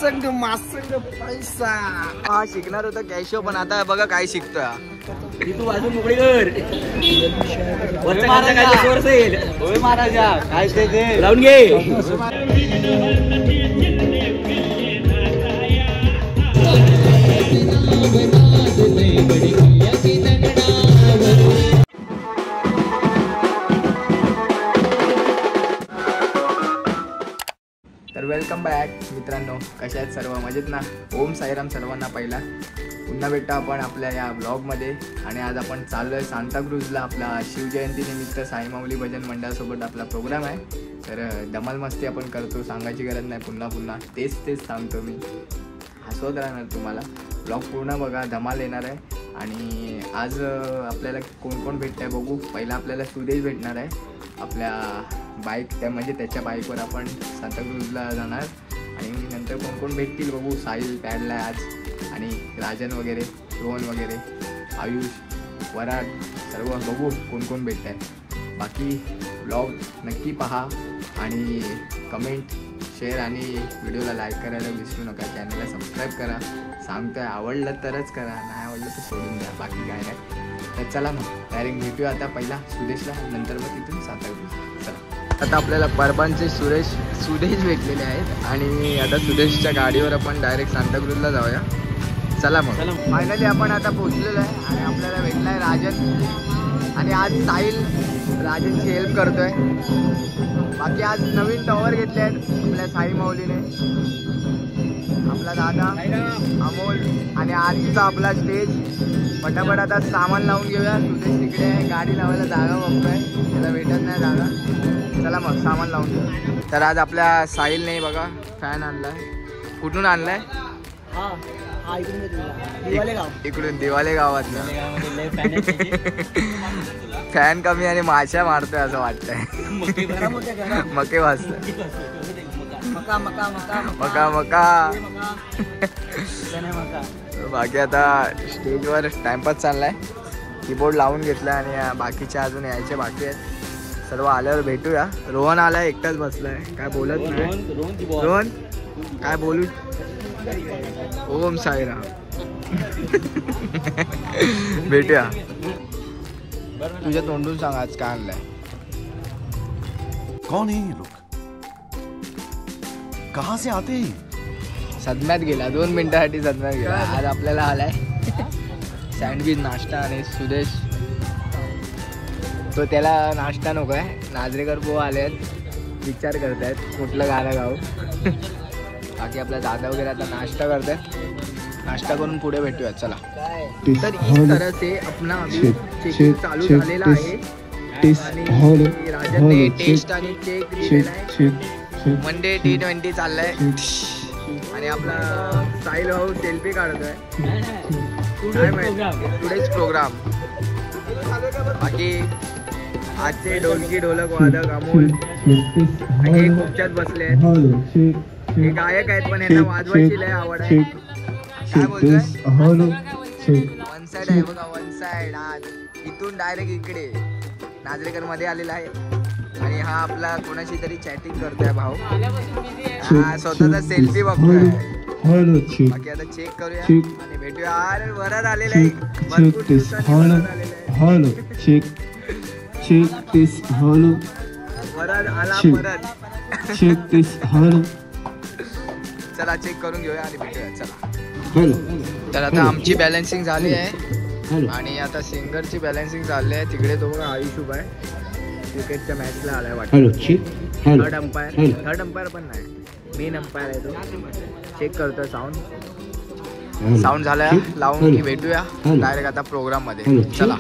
मासंग मासंग पैसा हा शिकणार होता कॅशो, पण आता बघा काय शिकतोय. तू वाजून मोकळी कर. महाराजा काय ते लावून घे. तर वेलकम बॅक मित्रांनो, कशा आहेत सर्व? मजेत ना? ओम साईराम सर्वांना. पहिला पुन्हा भेटतो आपण आपल्या या ब्लॉगमध्ये. आणि आज आपण चाललो आहे सांताक्रूजला. आपला शिवजयंतीनिमित्त साई माऊली भजन मंडळासोबत आपला प्रोग्राम आहे. तर धमाल मस्ती आपण करतो, सांगायची गरज नाही. पुन्हा पुन्हा तेच सांगतो मी, हसवत राहणार तुम्हाला. ब्लॉग पूर्ण बघा, धमाल येणार आहे. आणि आज आपल्याला कोण कोण भेटतं आहे बघू. पहिला आपल्याला सुदेश भेटणार आहे आपल्या बाईक, त्या म्हणजे त्याच्या बाईकवर आपण सांताक्रूजला जाणार. आणि नंतर कोण कोण भेटतील बघू. साहिल पॅडला आज, आणि राजन वगैरे, रोहन वगैरे, आयुष, वराड, सर्व बघू कोण कोण भेटत आहे. बाकी ब्लॉग नक्की पहा आणि कमेंट, शेअर आणि व्हिडिओला लाईक करायला विसरू नका. चॅनलला सबस्क्राईब करा. सांगतोय आवडलं तरच करा, नाही आवडलं तर सोडून द्या, बाकी काय नाही. तर चला मग डायरेक्ट भेटूया आता पहिला सुदेशला, नंतर मग तिथून सांताक्रूज. चला, आता आपल्याला परबांचे सुदेश भेटलेले आहेत. आणि आता सुदेशच्या गाडीवर आपण डायरेक्ट सांताक्रूजला जाऊया. चला मग. फायनली आपण आता पोहोचलेलो आहे आणि आपल्याला भेटला आहे राजन. आणि आज साहिल राजनची हेल्प करतोय. बाकी आज नवीन टॉवर घेतले आहेत आपल्या साई माऊलीने. आपला दादा अमोल आणि आजचा आपला स्टेज. पटापट आता सामान लावून घेऊया. सुदेश तिकडे आहे, गाडी लावायला जागा बघतोय, त्याला भेटत नाही जागा. चला मग सामान लावून घेऊ. तर आज आपल्या साहिलने बघा फॅन आणलाय. कुठून आणलाय? इकडून दिवाले गावात. फॅन कमी आणि माशा मारतोय असं वाटतंय. मके वाजतोय. मका. बाकी आता स्टेजवर टाइमपास चाललाय. कीबोर्ड लावून घेतलाय आणि बाकीचे अजून यायचे बाकी आहेत. सर्व आल्यावर भेटूया. रोहन आलाय, एकटाच बसलाय, काय बोलत नाही. रोहन काय बोलू? ओम साईराम. भेटूया. तुझ्या तोंडून सांग आज काय आणलंय. कौन है ये लोग? कहाँ से आते हैं? सदम्यात गेला, 2 मिनिटासाठी सदम्यात गेला. आज आपल्याला आलाय सँडविच नाश्ता. आणि सुदेश तो त्याला नाश्ता नको आहे. नाजरेकर बुवा आले आहेत, विचार करतायत कुठलं गाणं गाऊ. बाकी आपला दादा वगैरे आता नाश्ता करतायत. नाश्ता करून पुढे भेटूया. चला. तर इस तरह से अपना अभी चेकिंग चालू झालेला आहे. आणि राजनने टेस्ट आणि चेक दिलेला आहे. वनडे T20 चाललाय. आणि आपला साहिल भाऊ सेल्फी काढतोय. काय माहिती टुडेज प्रोग्राम. बाकी आजचे ढोलकी ढोलक वादक अमोल हे खूपच्यात बसले आहेत. हे गायक आहेत पण यांना वाजवायची लय आवड आहे. काय बोलतोय? वन साइड आहे बघा, वन साइड. आज इथून डायरेक्ट इकडे नाजरेकर मध्ये आलेला आहे. आणि हा आपला कोणाशी तरी चॅटिंग करतोय भाऊ. हा स्वतःचा सेल्फी बघतोय. बाकी आता चेक करूया आणि भेटूया. अरे वरात आलेला आहे, भरपूर दिवसांनी वरात आला परत. चला चेक करून घेऊया आणि भेटूया. चला. तर आता आमची बॅलन्सिंग झाली आहे आणि आता सिंगरची बॅलन्सिंग झाली आहे. तिकडे तो बघा आयुष उभा आहे, क्रिकेटच्या मॅचला आलाय वाटतं. थर्ड अंपायर पण नाही, मेन अंपायर आहे तो. चेक करतोय साऊंड झालाय लावून की भेटूया डायरेक्ट आता प्रोग्राम मध्ये. चला.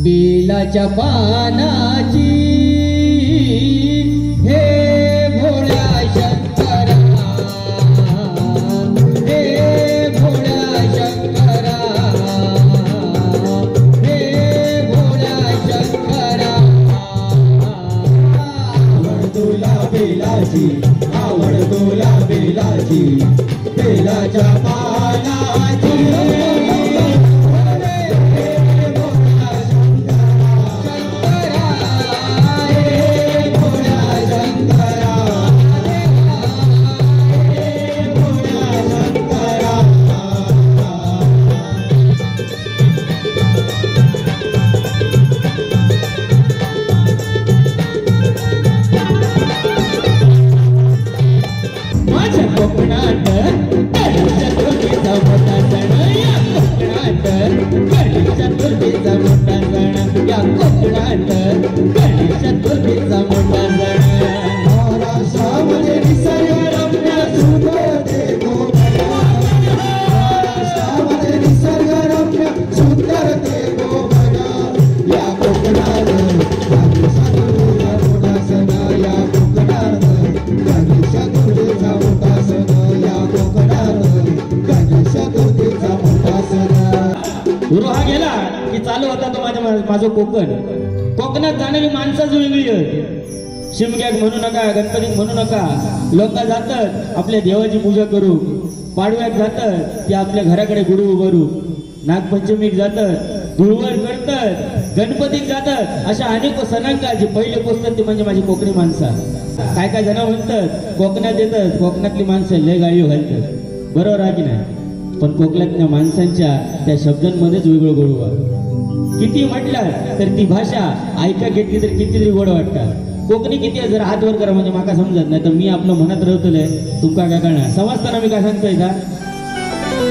बेलाच्या पानाची हे भोळ्या शंकरा, हे भोळ्या शंकरा, हे भोळ्या शंकरा. आवड तुला बेलाची, आवड तुला बेलाची, बेलाच्या पानाची हा गेला की चालू होता तो माझं कोकणात जाणारी माणसं वेगळी होती. शिमग्याक म्हणू नका, गणपतीक म्हणू नका. लोक जातात आपल्या देवाची पूजा करू, पाडव्याक जातात ते आपल्या घराकडे गुरु उभारू, नागपंचमीक जातात, धुळवड करतात, गणपतीक जातात. अशा अनेक सणांका जे पहिले पोचतात ते म्हणजे माझी कोकणी माणसं. काय काय जण म्हणतात कोकणात येतात, कोकणातली माणसं लय गाळी घालतात. बरोबर आहे की नाही? पण कोकणातल्या माणसांच्या त्या शब्दांमध्येच वेगळं गोड आहे. किती म्हटलं तर ती भाषा ऐका घेतली तर कितीतरी गोड वाटतात. कोकणी किती जर हात वर करा म्हणजे माका समजत नाही, तर मी आपलं म्हणत राहतोय तुमका काय कळणार. समजताना मी काय सांगतोय का?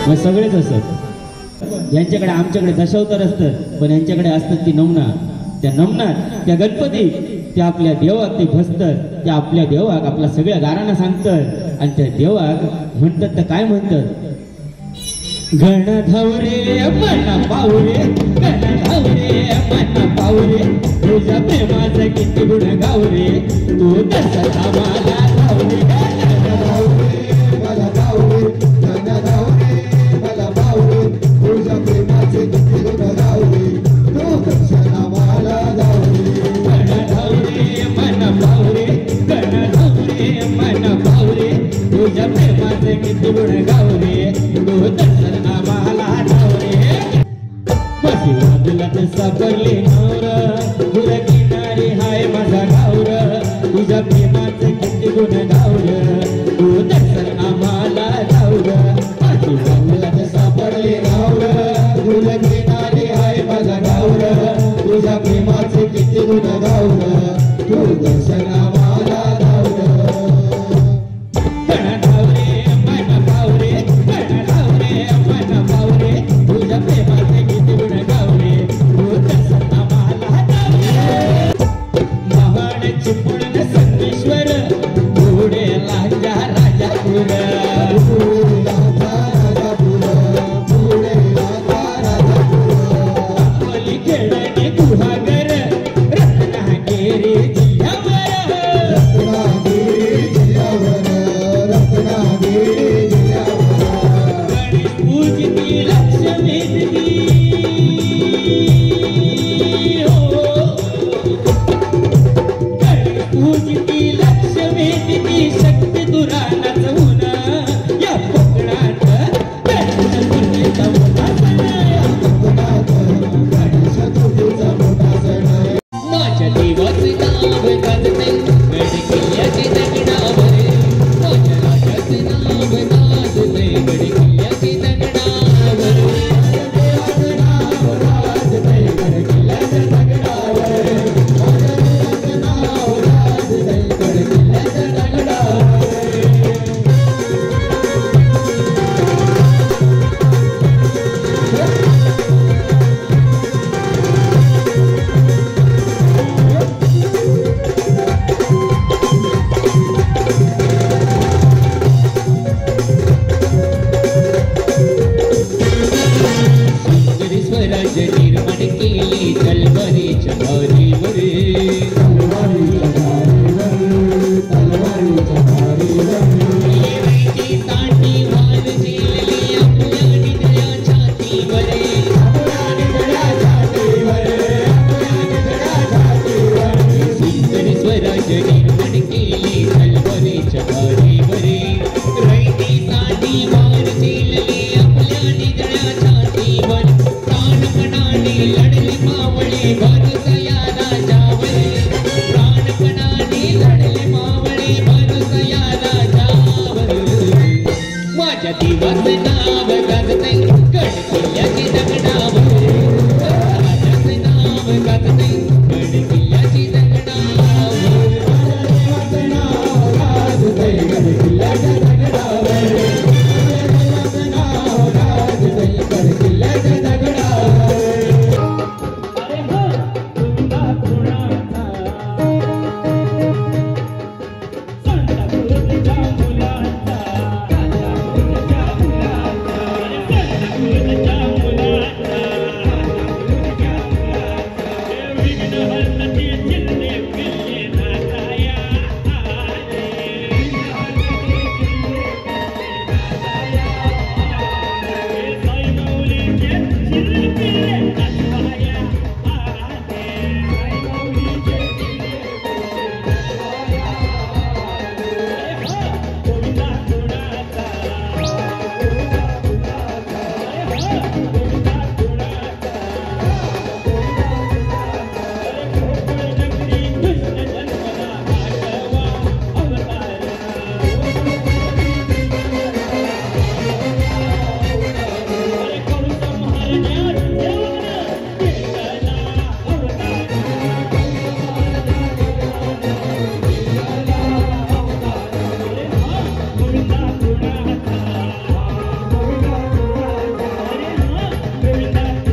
मग सगळेच असत. यांच्याकडे आमच्याकडे दशावतार असतात, पण यांच्याकडे असतात ती नमना. त्या नमनात त्या गणपती त्या आपल्या देवाक ते भसतात, त्या आपल्या देवाक आपल्या सगळ्या गारांना सांगतात. आणि त्या देवाक म्हणतात तर काय म्हणतात? गण धावरे मन पावरे, गण धावरे मन पावरे, तुझ्या प्रेमाचं किती गुण गावरे, तू तसा मला धावरे. मला धावरे, गण धावरे मला पावरे, तुझ्या प्रेमाचे किती गुण गावरे, तू तसा मला धावरे. गण धावरे मन पावरे, गण धावरे मन पावरे, तुझ्या प्रेमाचे किती गुण गावरे, तू तसा सापडले नवर, गुर किनारी हाय माझा गावर, तुझ्या प्रेमाचं किती गुण गावर, तू दर्शन आम्हाला गावर. सापडले गावर, गुर किनारी हाय माझा गावर, तुझ्या प्रेमाचे किती गुण गावर, तू दर्शन आम्हाला गावर. निर्माण केली तलवारीच्या धारीवर तलवारीच्या धारीवर तलवारीच्या धारीवर रयती ताटी वार झेलले आपल्या निधड्या छातीवर आपल्या निधड्या छातीवर आपल्या निधड्या छातीवर सुंदर स्वराज्य निर्माण केले तलवारीच्या धारीवर रयती ताटी वार झेलले आपल्या निधड्या छातीवर प्राणपणाने लढले मावळे भरसया राजावर प्राणपणाने लढले मावळे भरसया राजावर माझ्या देवाचं नाव गाजतंय गड किल्ल्याची दगडावर राजाचं नाव गाजतंय गड किल्ल्याची दगडावर माझ्या देवाचं नाव गाजतंय गड किल्ल्याच्या दगडावर माझ्या देवाचं नाव गाजतंय गड किल्ल्याच्या दगडावर अरे हो तुंगा कोणाचा संतापूरच्या मुलाचा संतापूरच्या मुलाचा संतापूरच्या मुलाचा संतापूरच्या मुलाचा विघ्नहर्ते जिल्हे पिल्ले नाथाया आले विघ्नहर्ते जिल्हे पिल्ले नाथाया आले साईमौलीचे जिल्हे पिल्ले नाथाया आले साईमौलीचे जिल्हे कोणता कोणाचा नगरी कृष्ण जन्मला आठवा अवतार कंस महाराज देवानं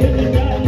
केला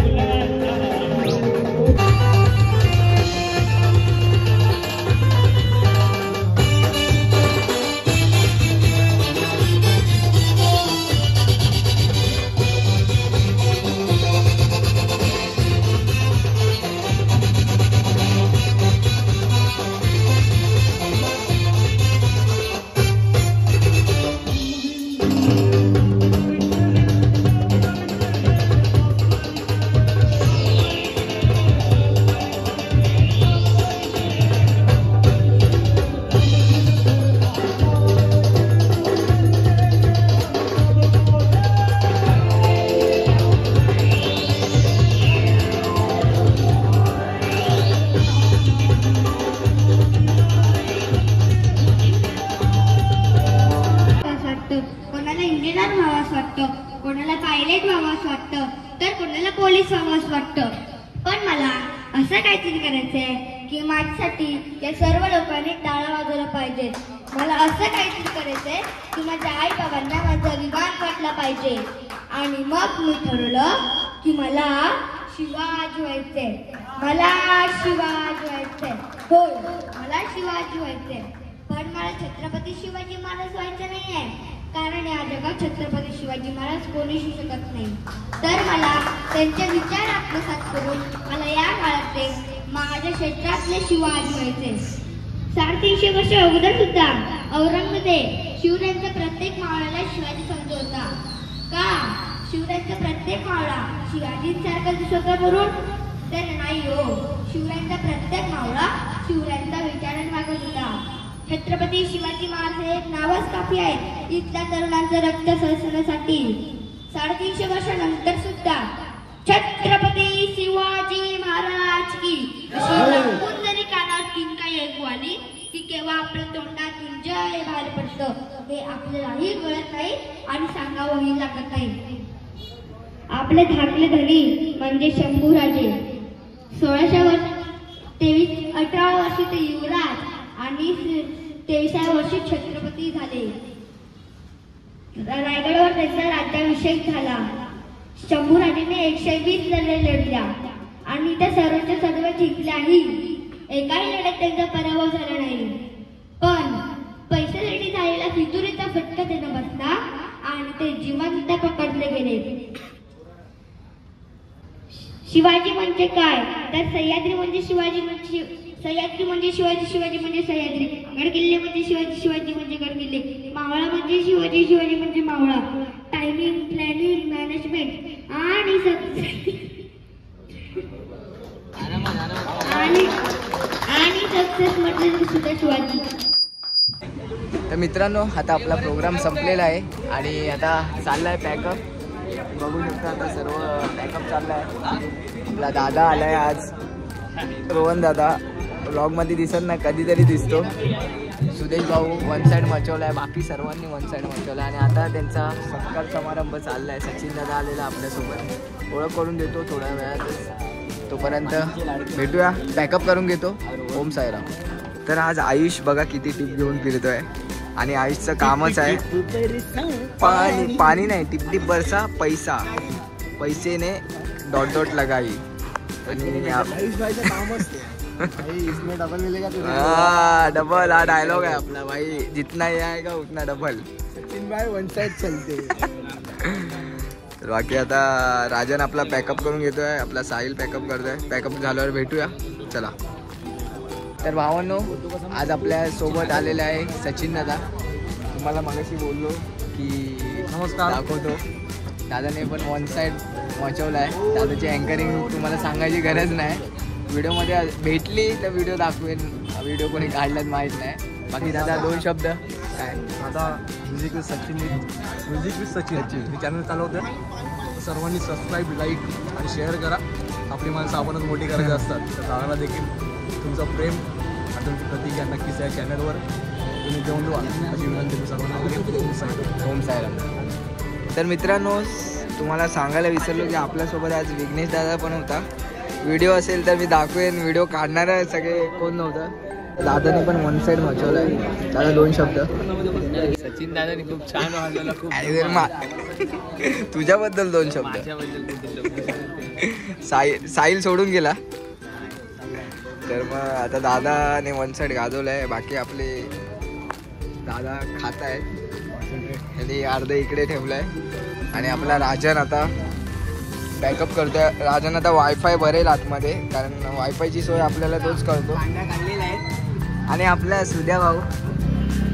कोणाला इंजिनियर व्हावंच वाटतं, कोणाला पायलट व्हावंच वाटतं, तर कोणाला पोलीस व्हावंच वाटतं. पण मला असं काहीतरी करायचंय की माझ्यासाठी या सर्व लोकांनी टाळा वाजवला पाहिजे. मला असं काहीतरी करायचंय की माझ्या आई बाबांना माझा विमान वाटला पाहिजे. आणि मग मी ठरवलं की मला शिवाजी व्हायचंय. मला शिवाजी व्हायचंय. हो, मला शिवाजी व्हायचंय. पण मला छत्रपती शिवाजी महाराज व्हायचं नाहीये, कारण या जगात छत्रपती शिवाजी महाराज कोणीशी शकत नाही. तर मला त्यांचे विचार आत्मसात करून मला या काळातले माझ्या क्षेत्रातले शिवाजी व्हायचे. 350 वर्ष अगोदर सुद्धा औरंगजेब शिवरायांच्या प्रत्येक मावळ्याला शिवाजी समजत होता. का? शिवरायांचा प्रत्येक मावळा शिवाजींसारखा दिसत होता म्हणून? तर नाही हो, शिवरायांचा प्रत्येक मावळा शिवरायांचा विचाराने मागत होता. छत्रपती शिवाजी महाराज हे एक नावच काफी आहे इथल्या तरुणांचं रक्त सळसळण्यासाठी. 350 वर्षानंतर सुद्धा छत्रपती शिवाजी महाराज की अशी लागून जरी कानात किंकाळी ऐकू आली की केव्हा आपल्या तोंडातून जय बाहेर पडतं हे आपल्यालाही कळत नाही आणि सांगावंही लागत नाही. आपले धाकले धनी म्हणजे शंभूराजे 18 वर्षी ते युवराज आणि 23व्या वर्षी छत्रपती झाले. रायगडावर त्यांचा राज्याभिषेक झाला. शंभूराजेने 120 लढाई लढल्या आणि त्या सर्वच्या सर्व जिंकल्याही. एकाही लढ्यात त्यांचा पराभव झाला नाही. पण पैशासाठी जिवंत पकडले गेले. शिवाजी म्हणजे काय तर सह्याद्री म्हणजे शिवाजी सह्याद्री म्हणजे शिवाजी, शिवाजी म्हणजे सह्याद्री, गडकिल्ले म्हणजे शिवाजी, शिवाजी म्हणजे गडकिल्ले, मावळा म्हणजे शिवाजी, शिवाजी म्हणजे मावळा. टायमिंग, प्लॅनिंग, मॅनेजमेंट आणि सक्सेस म्हटलं तरी सुद्धा शिवाजी. तर मित्रांनो, आता आपला प्रोग्राम संपलेला आहे आणि आता चालला आहे पॅकअप. बघू शकता आता सर्व पॅकअप चालला आहे. आपला दादा आला आहे आज, रोहन दादा. ब्लॉगमध्ये दिसत नाही, कधीतरी दिसतो. सुदेश भाऊ वन साईड मचवला आहे, बाकी सर्वांनी वन साईड मचवला आहे. आणि आता त्यांचा सत्कार समारंभ चालला आहे. सचिन दादा आलेला आपल्यासोबत, ओळख करून देतो थोड्या वेळातच. तोपर्यंत भेटूया, पॅकअप करून घेतो. ओम साईराम. तर आज आयुष बघा किती टिप घेऊन फिरतोय आणि आयुषचं कामच आहे पाणी. पाणी नाही, टिप टिप बरसा पैसा, पैसे ने डॉट डॉट लगाई. डबल हा डायलॉग आहे आपला भाई, जितना ये आएगा उतना डबल. सचिन भाई वन साइड चलते. तर बाकी आता राजन आपला पॅकअप करून घेतोय, आपला साहिल पॅकअप करतोय. पॅकअप झाल्यावर भेटूया, चला. तर भावांनो, आज आपल्या सोबत आलेला आहे सचिन दादा. तुम्हाला मगाशी बोललो की नमस्कार दाखवतो. दादाने पण वन साईड वाचवला आहे. दादाची अँकरिंग तुम्हाला सांगायची गरज नाही. व्हिडिओमध्ये भेटली तर व्हिडिओ दाखवेन, व्हिडिओ कोणी काढलाच माहीत नाही. बाकी दादा दोन शब्द काय. आता म्युझिक विथ सचिन मी चॅनल चालवतं. सर्वांनी सबस्क्राईब, लाईक आणि शेअर करा. आपली माणसं आपणच मोठी करायची असतात. तर दादाला देखील तुमचं प्रेम आणि तुमची प्रतिक्रिया नक्कीच या चॅनलवर तुम्ही देऊन द्या अशी विनंती मी सर्वांना. ओम साईराम. तर मित्रांनो, तुम्हाला सांगायला विसरलो की आपल्यासोबत आज विघ्नेश दादा पण होता. व्हिडिओ असेल तर मी दाखवेन. व्हिडिओ काढणारा सगळे कोण नव्हतं. दादाने पण वन साईड मचवला आहे. दादा दोन शब्द. सचिन दादाने खूप छान वाजवला. खूप तुझ्याबद्दल दोन शब्द. साहिल सोडून गेला. तर मग आता दादाने वन साईड गाजवलं आहे. बाकी आपले दादा खात आहेत आणि अर्ध इकडे ठेवलं आहे. आणि आपला राजन आता बॅकअप करतोय. राजन आता वायफाय भरेल आतमध्ये, कारण वायफायची सोय आपल्याला तोच करतो. आणि आपल्या सुद्या भाऊ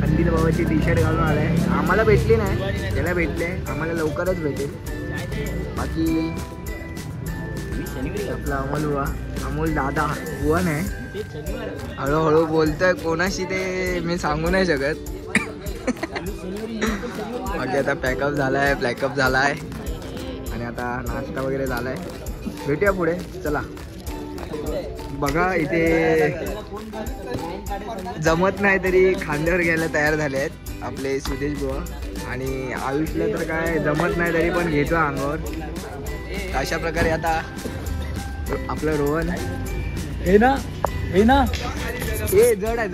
खंडीत भावाची टी शर्ट घालून आलाय. आम्हाला भेटली नाही, त्याला भेटले. आम्हाला लवकरच भेटेल. बाकी आपला अमोल दादा वन आहे, हळूहळू बोलतोय. कोणाशी ते मी सांगू नाही शकत. बाकी आता पॅकअप झालाय, ब्लॅकअप झालाय आणि आता नाश्ता वगैरे झालाय. भेटूया पुढे, चला. बघा इथे जमत नाही तरी खांद्यावर घ्यायला तयार झाले आहेत आपले सुदेश बुवा. आणि आयुषला तर काय जमत नाही तरी पण घेतो अंगावर. अशा प्रकारे आता आपलं रोहन हे ना हे जड आहे.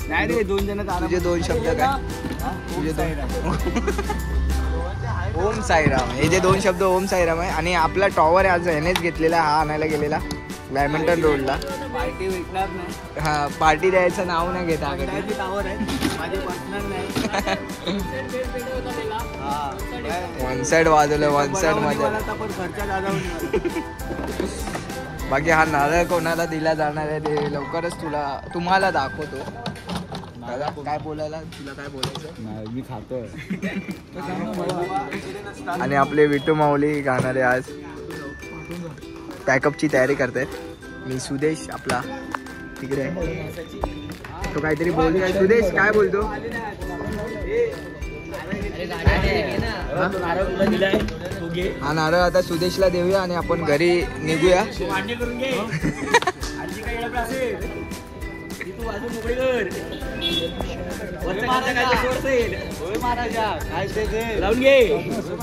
नाही रे, दोन जण. तुझे दोन शब्द काय. तुझे ओम साईराम. हे जे दोन शब्द ओम साईराम आहे. आणि आपला टॉवर आज ह्यानेच घेतलेला, हा आणायला गेलेला बॅडमिंटन रोडला. पार्टी भेटणार नाही. हा, पार्टी द्यायचं नाव नाही घेता. टॉवर आहे माझे पर्सनल नाही. वन साईड वाजवलं, वन साईड मध्ये. बाकी हा नारळ कोणाला दिला जाणार आहे ते लवकरच तुम्हाला दाखवतो. दादा काय बोलायला, तुला काय बोलायचं. मी खातोय. आणि आपले विटू माऊली गाणारे आज पॅकअपची तयारी करतायत. मी सुदेश आपला तिकडे आहे. तो काहीतरी बोलू. सुदेश काय बोलतो. हा नारळ आता सुदेशला देऊया आणि आपण घरी निघूया.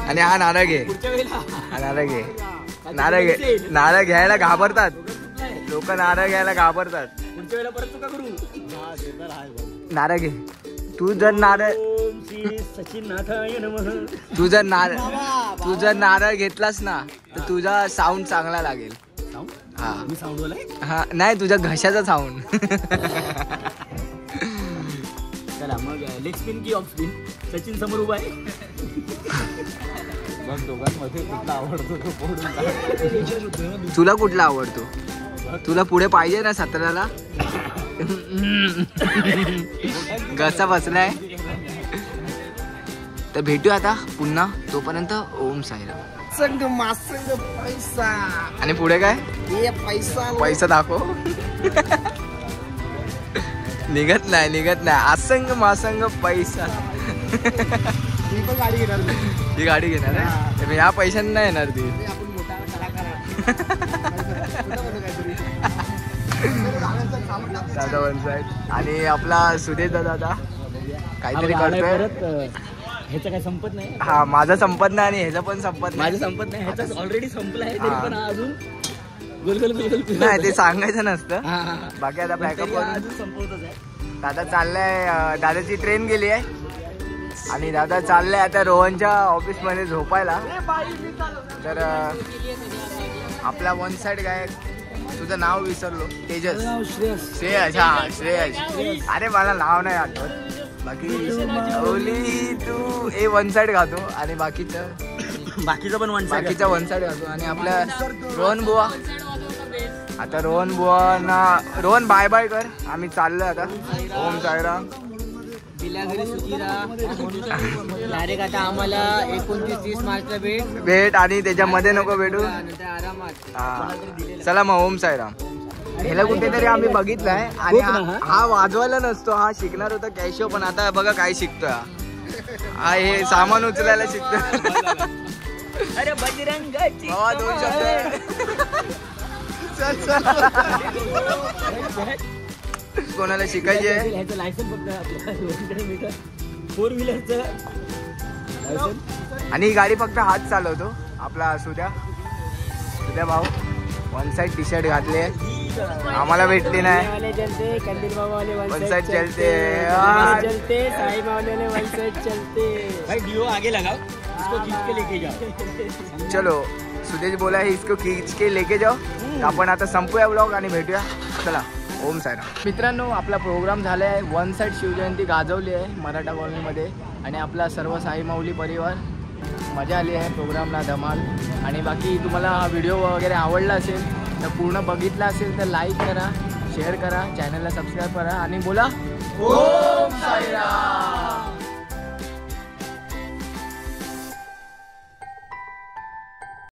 आणि हा नारळ घे. हा नारळ घे. नारळ घ्यायला घाबरतात लोक. नारळ घ्यायला घाबरतात. नारळ घे. तू जर नारळ घेतलास ना तर तुझा साऊंड चांगला लागेल. हा नाही, तुझ्या घशाचा साऊंड. चला मग लेग स्पिन की ऑफ स्पिन. सचिन समोर उभा आहे. दोघांमध्ये कुठला आवडतो तो फोडून तुला कुठला आवडतो? तुला पुढे पाहिजे ना 17ला? घसा बसलाय. तर भेटू आता पुन्हा, तोपर्यंत ओम साईराम. संग मासंग पैसा आणि पुढे काय? ये पैसा पैसा दाखव. निघत नाही. असंग मासंग पैसा. मी पण गाडी घेणार. ही गाडी घेणार आहे. मी या पैशांना नाही येणार ती. आपण मोठा कलाकार दादा वन साईड आणि आपला सुदेश दादा काहीतरी करतोय. ह्याचं काय संपत नाही. हा, माझा संपत नाही आणि ह्याचा पण संपत नाही. माझं संपत नाही, ह्याचा ऑलरेडी संपला आहे. तरी पण अजून गोलगोल नाही, ते सांगायचं नसतं. हा हा बाकी आता बॅकअप करून अजून संपवतच आहे. दादा चाललाय. दादाची ट्रेन गेली आहे आणि दादा चाललाय आता रोहनच्या ऑफिस मध्ये झोपायला. तर आपला वन साइड गायक, तुझं नाव विसरलो. तेजस, श्रेयस. हा, श्रेयस. अरे मला नाव नाही आठवत. बाकी ओली तू ए वन साइड गातो आणि बाकीचं पण बाकीचा वन साइड गातो. आणि आपल्या रोहन बुवा, आता रोहन बाय बाय कर. आम्ही चाललोय आता. ओम साईराम. बिलाघरी सुखीरा. डायरेक्ट आता आम्हाला 29-30 मार्चला भेट आणि त्याच्यामध्ये नको भेटू. नंतर आरामात. हा, चला मग ओम साईराम. ह्याला कुठेतरी आम्ही बघितलाय आणि हा वाजवायला नसतो, हा शिकणार होता कॅशिओ. पण आता बघा काय शिकतोय हा. हे सामान उचलायला शिकतोय. अरे बजरंगाची भावा 2 शब्द. कोणाला शिकायचे आहे? ह्याचं लायसन फक्त 4 व्हीलरचं. आणि ही गाडी फक्त हात चालवतो आपला सुद्या भाऊ. वन साइड टी शर्ट घातली आहे, आम्हाला भेटली नाही. चलते कंदील बाबा वाले वन साइड चलते. चलते साई बाबा वन साइड चलते. भाई डिओ आगे लगाओ, इसको खींच के लेके जाओ. चलो, सुदेश बोला है इसको खींच के लेके जाओ. आपण आता संपूया ब्लॉग आणि भेटूया. चला, ओम साईराम. मित्रांनो, आपला प्रोग्राम झाला आहे. वन साइड शिवजयंती गाजवली आहे मराठा कॉलनीमध्ये आणि आपला सर्व साई माऊली परिवार. मजा आली आहे प्रोग्रामला, धमाल. आणि बाकी तुम्हाला हा व्हिडिओ वगैरे आवडला असेल तर पूर्ण बघितला असेल तर लाईक करा, शेअर करा, चॅनलला सबस्क्राईब करा आणि बोला ओम साईराम.